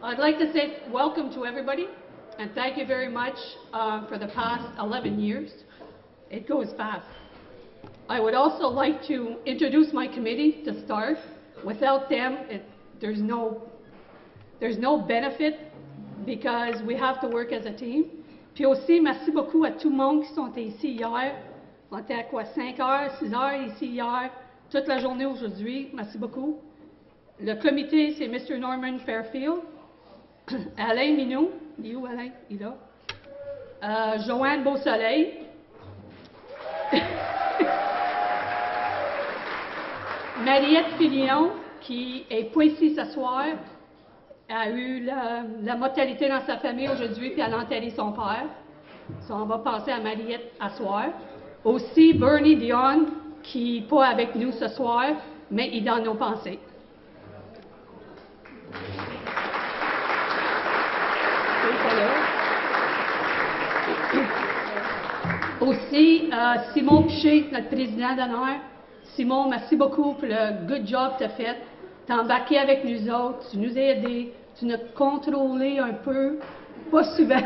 I'd like to say welcome to everybody and thank you very much for the past 11 years. It goes fast. I would also like to introduce my committee to start. Without them, there's no benefit because we have to work as a team. Puis aussi, merci beaucoup à tout le monde qui sont ici hier. On était à quoi, 5 heures, 6 heures ici hier, toute la journée aujourd'hui. Merci beaucoup. Le comité, c'est Mr. Norman Fairfield, Alain Minou, il est où Alain? Il est là. Joanne Beausoleil, Mariette Filion, qui est pas ici ce soir, a eu la mortalité dans sa famille aujourd'hui, puis elle a enterré son père. So, on va penser à Mariette à soir. Aussi, Bernie Dion, qui n'est pas avec nous ce soir, mais il est dans nos pensées. Aussi, Simon Piché, notre président d'honneur. Simon, merci beaucoup pour le good job que tu as fait. Tu as embarqué avec nous autres, tu nous as aidés, tu nous as contrôlés un peu, pas souvent.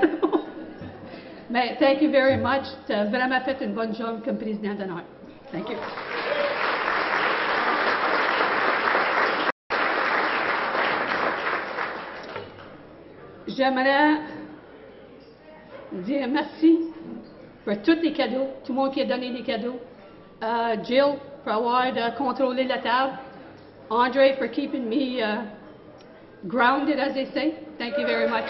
Mais thank you very much. Tu as vraiment fait une bonne job comme président d'honneur. Thank you. J'aimerais dire merci pour tous les cadeaux, tout le monde qui a donné des cadeaux. Jill, pour avoir contrôlé la table. Andre, for keeping me grounded, as they say. Thank you very much.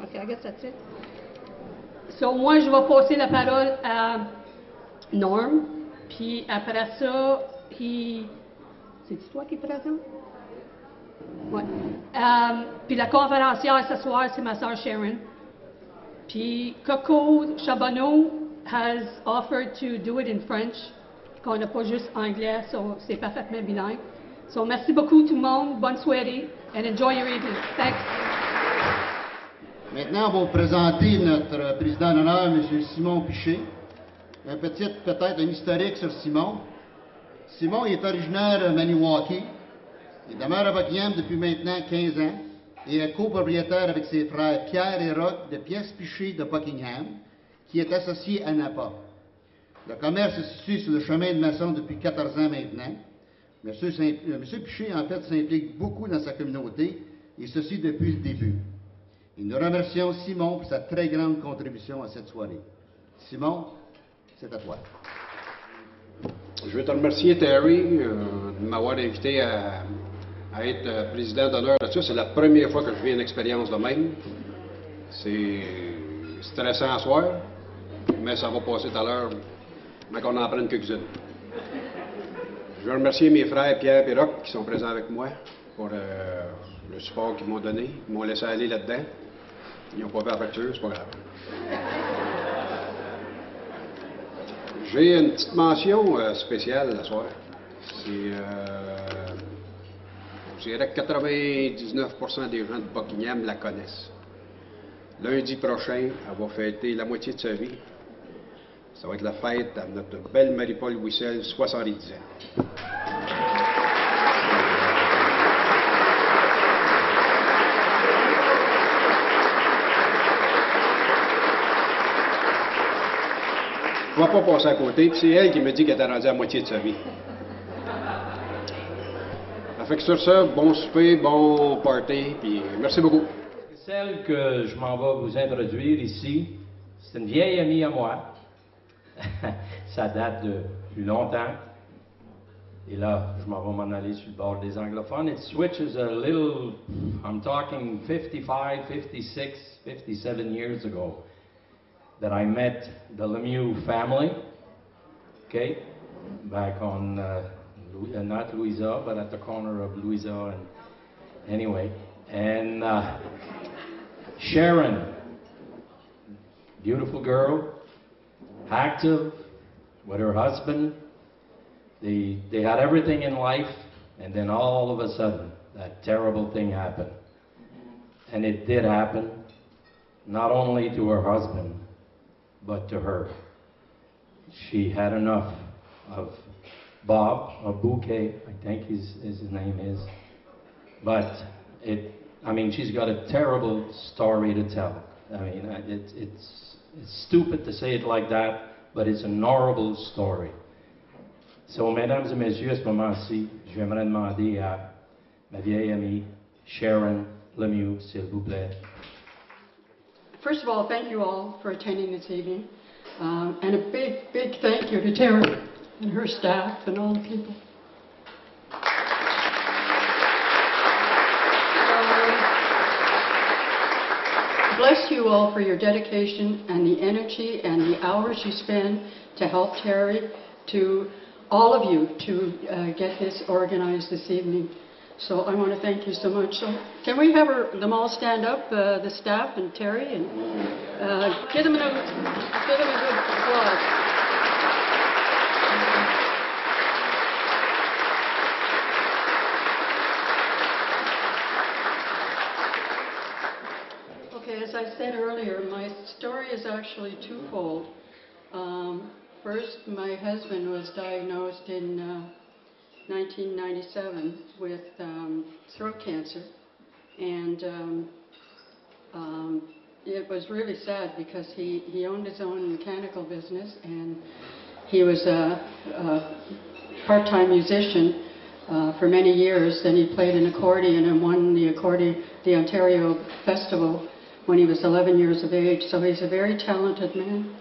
Okay, I guess that's it. So, moi, je vais passer la parole à Norm. Puis après ça, c'est toi qui est présent? Oui. Puis la conférencière ce soir, c'est ma soeur Sharon. Puis Coco Charbonneau has offered to do it in French, qu'on n'a pas juste anglais, so c'est parfaitement bilingue. So merci beaucoup tout le monde, bonne soirée, and enjoy your evening. Thanks. Maintenant, on va vous présenter notre président d'honneur, M. Simon Piché. Peut-être un historique sur Simon. Simon est originaire de Maniwaki. Il demeure à Buckingham depuis maintenant 15 ans et est copropriétaire avec ses frères Pierre et Roch de Pièces Piché de Buckingham, qui est associé à Napa. Le commerce se situe sur le chemin de maçon depuis 14 ans maintenant. M. Piché, en fait, s'implique beaucoup dans sa communauté et ceci depuis le début. Et nous remercions Simon pour sa très grande contribution à cette soirée. Simon, c'est à toi. Je veux te remercier, Terry, de m'avoir invité à être président d'honneur là-dessus. C'est la première fois que je vis une expérience de même. C'est stressant à soir, mais ça va passer tout à l'heure, mais qu'on en prenne quelques-unes. Je veux remercier mes frères Pierre et Roch qui sont présents avec moi pour le support qu'ils m'ont donné. Ils m'ont laissé aller là-dedans. Ils n'ont pas fait la facture, c'est pas grave. J'ai une petite mention spéciale ce soir. C'est, je dirais que 99% des gens de Buckingham la connaissent. Lundi prochain, elle va fêter la moitié de sa vie. Ça va être la fête à notre belle Marie-Paul Wissel, 70 ans. Je ne vais pas passer à côté, puis c'est elle qui me dit qu'elle est rendue à moitié de sa vie. Ça fait que sur ça, bon souper, bon party, puis merci beaucoup. Celle que je m'en vais vous introduire ici, c'est une vieille amie à moi. Ça date de plus longtemps. Et là, je m'en vais m'en aller sur le bord des anglophones. It switches a little, I'm talking 55, 56, 57 years ago, that I met the Lemieux family, okay, back on, not Louisa, but at the corner of Louisa, and anyway, and Sharon, beautiful girl, active, with her husband. They had everything in life, and then all of a sudden, that terrible thing happened. And it did happen, not only to her husband, but to her. she had enough of Bob, or Bouquet, I think his name is. But I mean, she's got a terrible story to tell. I mean, it's stupid to say it like that, but it's an horrible story. So, mesdames et messieurs, à ce moment-ci, j'aimerais demander à ma vieille amie, Sharon Lemieux, s'il vous plaît. First of all, thank you all for attending this evening. And a big, big thank you to Terrie and her staff and all the people. Bless you all for your dedication and the energy and the hours you spend to help Terrie, to all of you to get this organized this evening. So I want to thank you so much. So can we have them all stand up, the staff and Terrie, and give them a good applause. Okay, as I said earlier, my story is actually twofold. First, my husband was diagnosed in 1997 with throat cancer, and it was really sad because he owned his own mechanical business, and he was a part-time musician for many years. Then he played an accordion and won the Ontario Festival when he was 11 years of age. So he's a very talented man.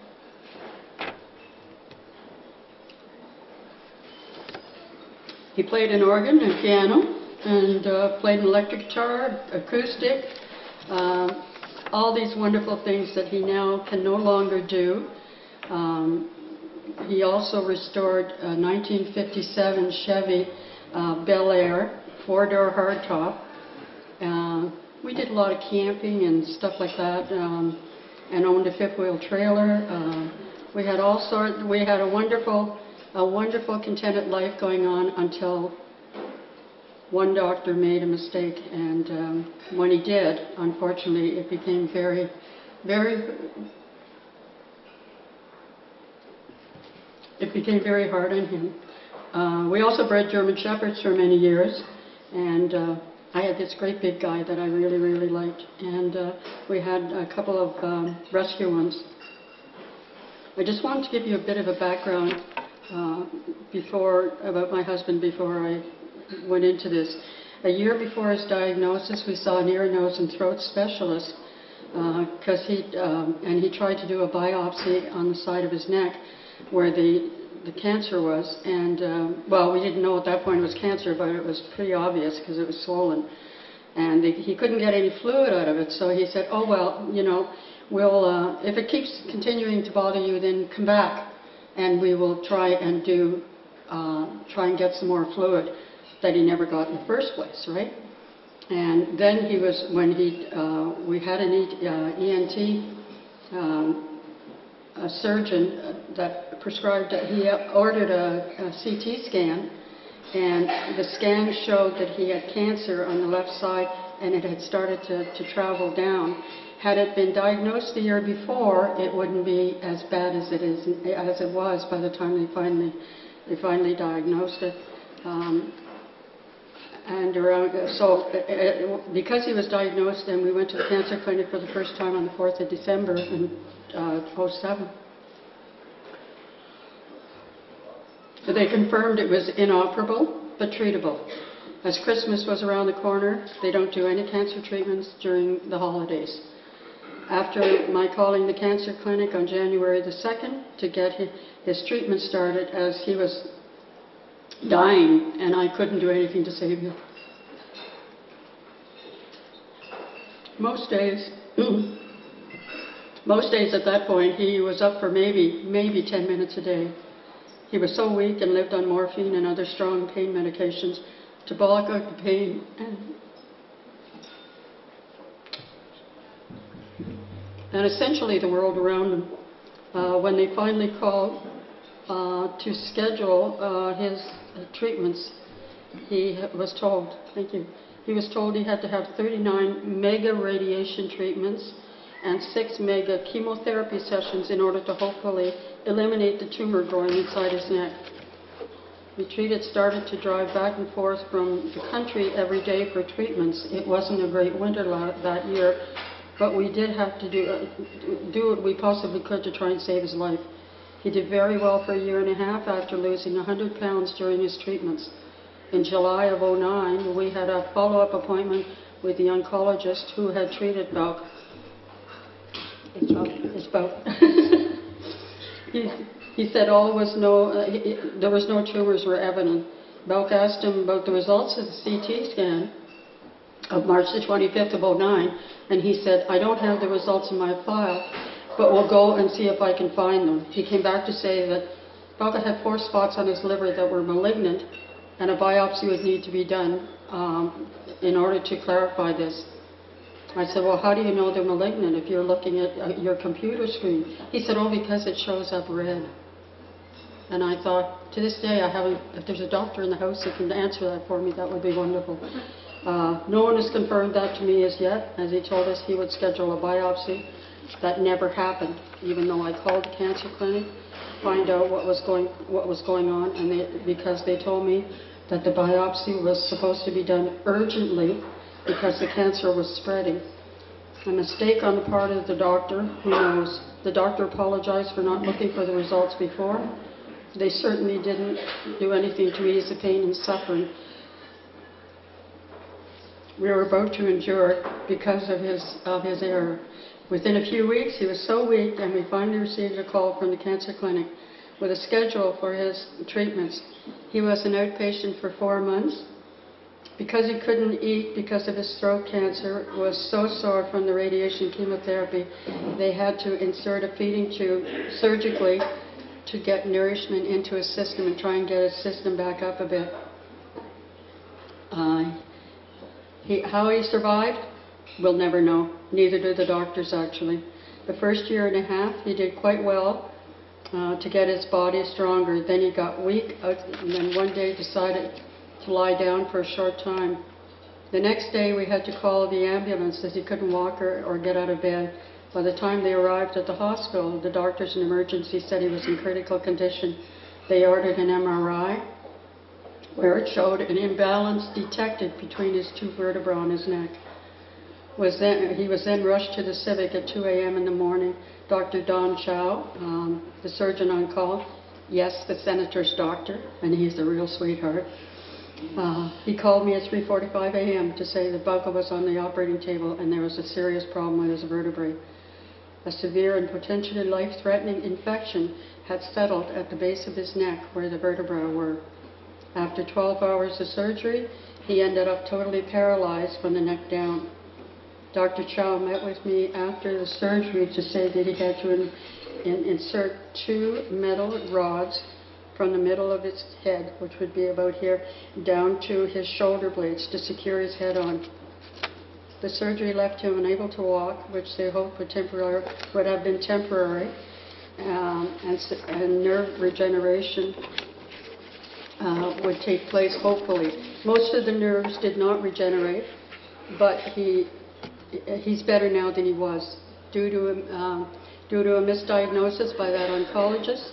He played an organ and piano, and played an electric guitar, acoustic, all these wonderful things that he now can no longer do. He also restored a 1957 Chevy Bel Air, 4-door hardtop. We did a lot of camping and stuff like that, and owned a fifth-wheel trailer. We had all sorts. We had a wonderful, contented life going on until one doctor made a mistake, and when he did, unfortunately, it became very, very hard on him. We also bred German Shepherds for many years, and I had this great big guy that I really, really liked, and we had a couple of rescue ones. I just wanted to give you a bit of a background about my husband before I went into this. A year before his diagnosis, we saw an ear, nose, and throat specialist because he tried to do a biopsy on the side of his neck where the cancer was, and well, we didn't know at that point it was cancer, but it was pretty obvious because it was swollen, and he couldn't get any fluid out of it. So he said, "Oh well, you know, we'll if it keeps continuing to bother you, then come back, and we will try and get some more fluid that he never got in the first place, right?" And then we had an ENT, a surgeon that prescribed, he ordered a CT scan, and the scan showed that he had cancer on the left side, and it had started to travel down. Had it been diagnosed the year before, it wouldn't be as bad as it was by the time they finally diagnosed it. Because he was diagnosed, and we went to the cancer clinic for the first time on the 4th of December in 2007. They confirmed it was inoperable but treatable. As Christmas was around the corner, they don't do any cancer treatments during the holidays. After my calling the cancer clinic on January the 2nd to get his treatment started, as he was dying, and I couldn't do anything to save him. Most days at that point, he was up for maybe 10 minutes a day. He was so weak and lived on morphine and other strong pain medications to block out the pain. And essentially the world around him. When they finally called to schedule his treatments, he was told, he was told he had to have 39 mega radiation treatments and 6 mega chemotherapy sessions in order to hopefully eliminate the tumor growing inside his neck. We started to drive back and forth from the country every day for treatments. It wasn't a great winter that year, but we did have to do what we possibly could to try and save his life. He did very well for a year and a half after losing 100 pounds during his treatments. In July of '09, we had a follow-up appointment with the oncologist who had treated Belk. It's Belk. He said there was no tumors were evident. Belk asked him about the results of the CT scan of March the 25th of '09, and he said, I don't have the results in my file, but we'll go and see if I can find them. He came back to say that Belk had 4 spots on his liver that were malignant, and a biopsy would need to be done in order to clarify this. I said, well, how do you know they're malignant if you're looking at your computer screen? He said, oh, because it shows up red. And I thought, to this day, if there's a doctor in the house that can answer that for me, that would be wonderful. No one has confirmed that to me as yet. As he told us, he would schedule a biopsy. That never happened, even though I called the cancer clinic to find out what was going on, and because they told me that the biopsy was supposed to be done urgently because the cancer was spreading. A mistake on the part of the doctor, who knows? The doctor apologized for not looking for the results before. They certainly didn't do anything to ease the pain and suffering we were about to endure because of his error. Within a few weeks, he was so weak, and we finally received a call from the cancer clinic with a schedule for his treatments. He was an outpatient for 4 months. Because he couldn't eat because of his throat cancer, was so sore from the radiation chemotherapy, they had to insert a feeding tube surgically to get nourishment into his system and try and get his system back up a bit. How he survived, we'll never know. Neither do the doctors, actually. The first year and a half, he did quite well to get his body stronger. Then he got weak, and then one day decided to lie down for a short time. The next day we had to call the ambulance as he couldn't walk or get out of bed. By the time they arrived at the hospital, the doctors in emergency said he was in critical condition. They ordered an MRI where it showed an imbalance detected between his 2 vertebrae on his neck. He was then rushed to the Civic at 2 a.m. in the morning. Dr. Don Chow, the surgeon on call, yes, the senator's doctor, and he's a real sweetheart. He called me at 3:45 a.m. to say that Belka was on the operating table and there was a serious problem with his vertebrae. A severe and potentially life-threatening infection had settled at the base of his neck where the vertebrae were. After 12 hours of surgery, he ended up totally paralyzed from the neck down. Dr. Chow met with me after the surgery to say that he had to insert 2 metal rods from the middle of his head, which would be about here, down to his shoulder blades to secure his head on. The surgery left him unable to walk, which they hoped would have been temporary, and nerve regeneration would take place, hopefully. Most of the nerves did not regenerate, but he's better now than he was. Due to a misdiagnosis by that oncologist,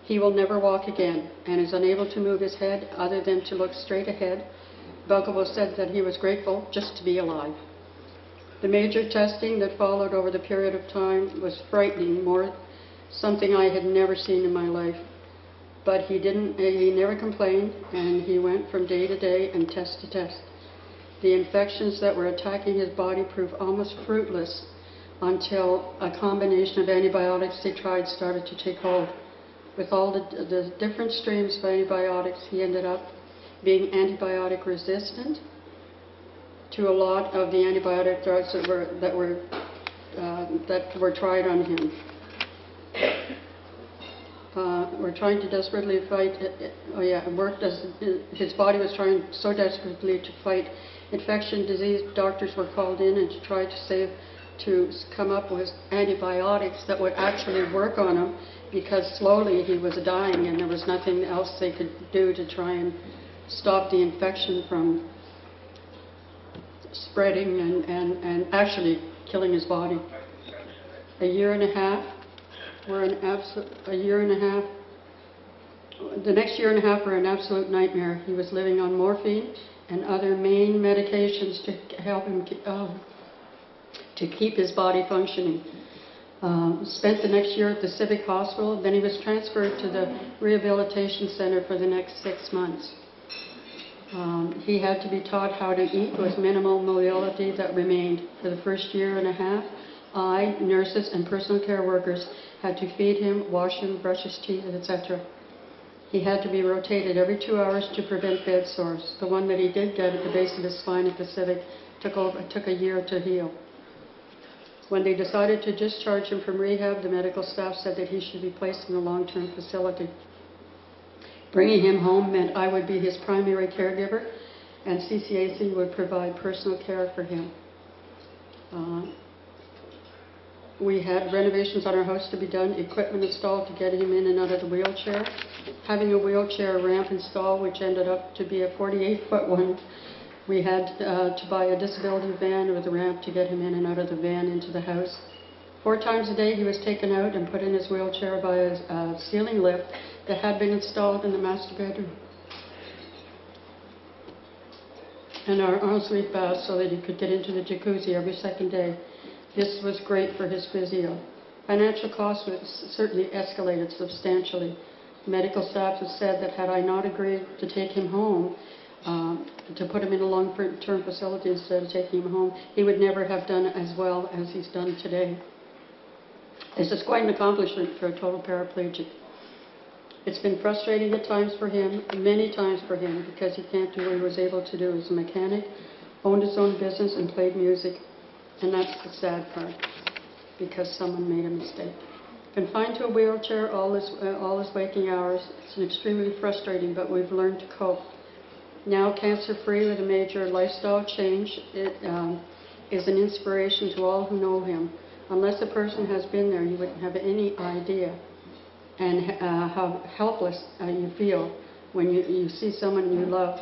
he will never walk again and is unable to move his head other than to look straight ahead. Belkovo said that he was grateful just to be alive. The major testing that followed over the period of time was frightening, something I had never seen in my life. But he never complained, and he went from day to day and test to test. The infections that were attacking his body proved almost fruitless until a combination of antibiotics they tried started to take hold. With all the different streams of antibiotics, he ended up being antibiotic resistant to a lot of the antibiotic drugs that were tried on him. We're trying to desperately fight. His body was trying so desperately to fight infection disease. Doctors were called in and to try to come up with antibiotics that would actually work on him, because slowly he was dying and there was nothing else they could do to try and stop the infection from spreading and actually killing his body. a year and a half were an the next year and a half were an absolute nightmare. He was living on morphine and other main medications to help him to keep his body functioning. Spent the next year at the Civic Hospital, then he was transferred to the Rehabilitation Center for the next 6 months. He had to be taught how to eat with minimal mobility that remained. For the first year and a half, I, nurses, and personal care workers had to feed him, wash him, brush his teeth, etc. He had to be rotated every 2 hours to prevent bed sores. The one that he did get at the base of his spine at the Civic took a year to heal. When they decided to discharge him from rehab, the medical staff said that he should be placed in a long-term facility. Bringing him home meant I would be his primary caregiver, and CCAC would provide personal care for him. We had renovations on our house to be done, equipment installed to get him in and out of the wheelchair, having a wheelchair ramp installed, which ended up to be a 48-foot one. We had to buy a disability van with a ramp to get him in and out of the van into the house. 4 times a day he was taken out and put in his wheelchair by a ceiling lift that had been installed in the master bedroom. And our ensuite bath so that he could get into the jacuzzi every second day. This was great for his physio. Financial costs was certainly escalated substantially. Medical staff has said that had I not agreed to take him home, to put him in a long-term facility instead of taking him home, he would never have done as well as he's done today. This is quite an accomplishment for a total paraplegic. It's been frustrating at times for him, many times for him, because he can't do what he was able to do as a mechanic, owned his own business, and played music. And that's the sad part, because someone made a mistake. Confined to a wheelchair all his waking hours, it's extremely frustrating, but we've learned to cope. Now cancer-free with a major lifestyle change, it is an inspiration to all who know him. Unless a person has been there, you wouldn't have any idea and how helpless you feel when you see someone you love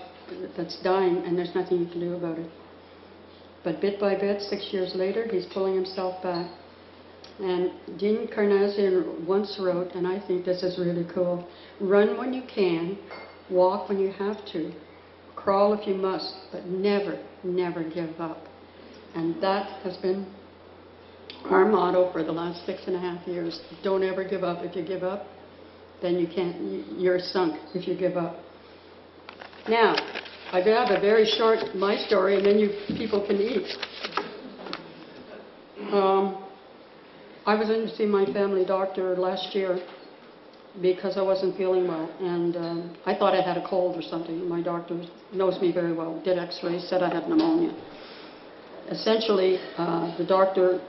that's dying and there's nothing you can do about it. But bit by bit, 6 years later, he's pulling himself back. And Dean Carnazian once wrote, and I think this is really cool, run when you can, walk when you have to, crawl if you must, but never, never give up. And that has been our motto for the last 6.5 years. Don't ever give up. If you give up, then you're sunk if you give up. Now, I have a very short, my story, and then you people can eat. I was in to see my family doctor last year because I wasn't feeling well, and I thought I had a cold or something. My doctor knows me very well, did x-rays, said I had pneumonia. Essentially, the doctor,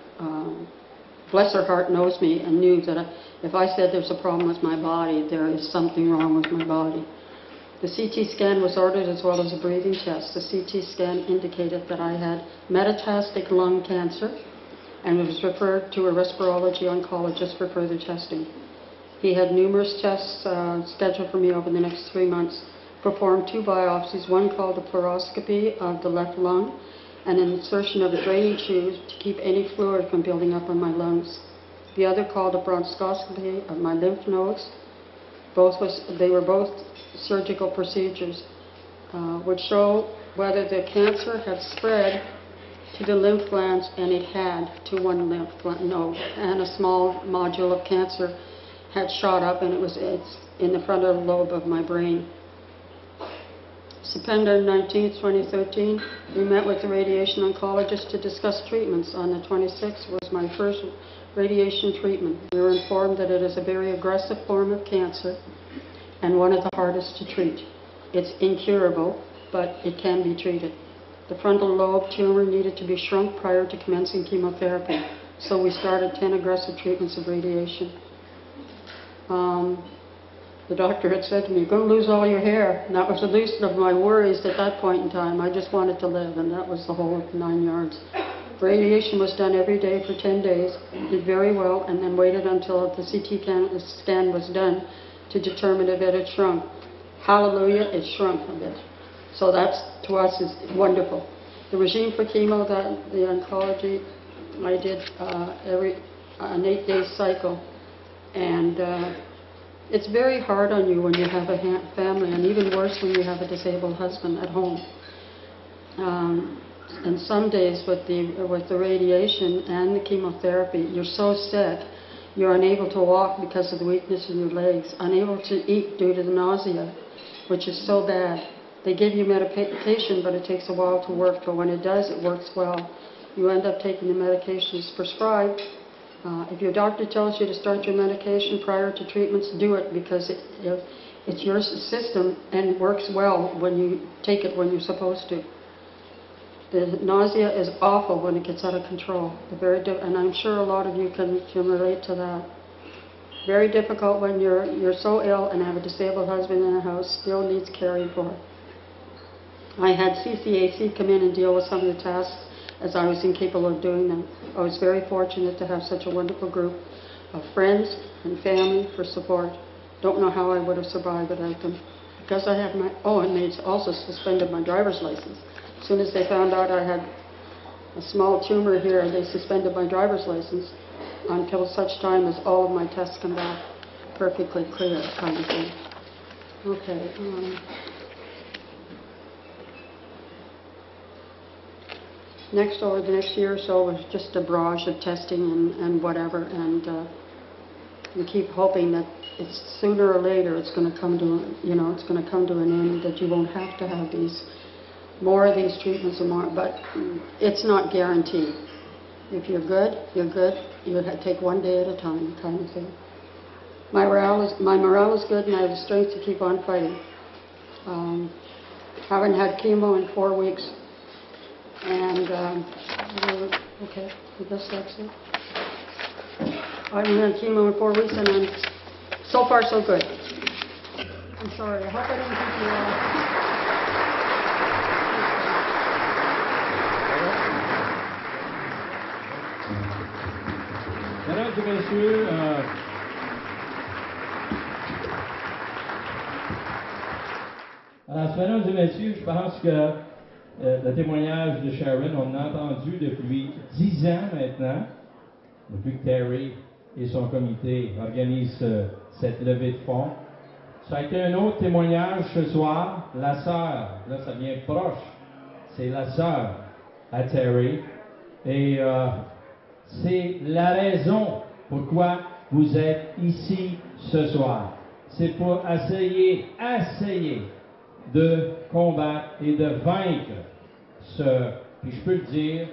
bless her heart, knows me and knew that if I said there's a problem with my body, there is something wrong with my body. The CT scan was ordered as well as a breathing test. The CT scan indicated that I had metastatic lung cancer and was referred to a respirology oncologist for further testing. He had numerous tests scheduled for me over the next 3 months, performed 2 biopsies, one called a fluoroscopy of the left lung and an insertion of a draining tube to keep any fluid from building up on my lungs. The other called a bronchoscopy of my lymph nodes. They were both surgical procedures, would show whether the cancer had spread to the lymph glands, and it had to one lymph node, and a small module of cancer had shot up, and it's in the frontal lobe of my brain. September 19, 2013, we met with the radiation oncologist to discuss treatments. On the 26th was my first radiation treatment. We were informed that it is a very aggressive form of cancer and one of the hardest to treat. It's incurable, but it can be treated. The frontal lobe tumor needed to be shrunk prior to commencing chemotherapy, so we started 10 aggressive treatments of radiation. The doctor had said to me, you're going to lose all your hair. And that was the least of my worries at that point in time. I just wanted to live, and that was the whole 9 yards. Radiation was done every day for 10 days, did very well, and then waited until the CT scan was done to determine if it had shrunk. Hallelujah, it shrunk a bit. So that's, to us, is wonderful. The regime for chemo, the oncology, I did an 8-day cycle. And it's very hard on you when you have a family, and even worse when you have a disabled husband at home. And some days with the radiation and the chemotherapy, you're so sick, you're unable to walk because of the weakness in your legs, unable to eat due to the nausea, which is so bad. They give you medication, but it takes a while to work, but when it does, it works well. You end up taking the medications prescribed. If your doctor tells you to start your medication prior to treatments, do it, because it's your system and it works well when you take it when you're supposed to. The nausea is awful when it gets out of control. And I'm sure a lot of you can relate to that. Very difficult when you're so ill and have a disabled husband in the house, still needs caring for. I had CCAC come in and deal with some of the tasks as I was incapable of doing them. I was very fortunate to have such a wonderful group of friends and family for support. Don't know how I would have survived without them. Because I have and they also suspended my driver's license. As soon as they found out I had a small tumor here, they suspended my driver's license until such time as all of my tests come back perfectly clear, kind of thing. Okay. Over the next year or so was just a barrage of testing and whatever, and we keep hoping that it's sooner or later it's going to come to, it's going to come to an end, that you won't have to have more of these treatments and more, but it's not guaranteed. If you're good, you're good. You take one day at a time, kind of thing. My morale is good, and I have the strength to keep on fighting. Haven't had chemo in 4 weeks, and okay, I guess that's it. I haven't had chemo in 4 weeks, and I'm so far so good. I'm sorry. I hope I didn't keep you all. Mesdames et messieurs, mesdames et messieurs, je pense que le témoignage de Sharon, on l'a entendu depuis 10 ans maintenant, depuis que Terrie et son comité organisent cette levée de fonds. Ça a été un autre témoignage ce soir, la sœur, là ça vient proche, c'est la sœur à Terrie. Et c'est la raison pourquoi vous êtes ici ce soir. C'est pour essayer de combattre et de vaincre puis je peux le dire,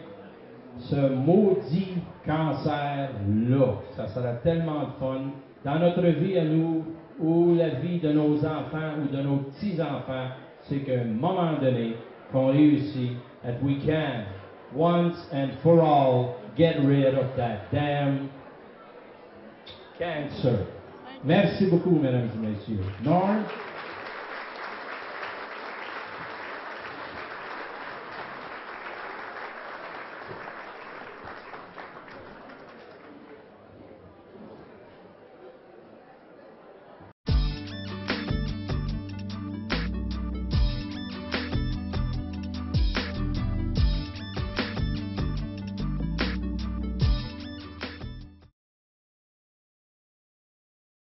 ce maudit cancer-là. Ça sera tellement de fun dans notre vie à nous, ou la vie de nos enfants ou de nos petits-enfants, c'est qu'à un moment donné, qu'on réussit, that we can, once and for all, get rid of that damn cancer. Merci beaucoup, mesdames et messieurs. Norm?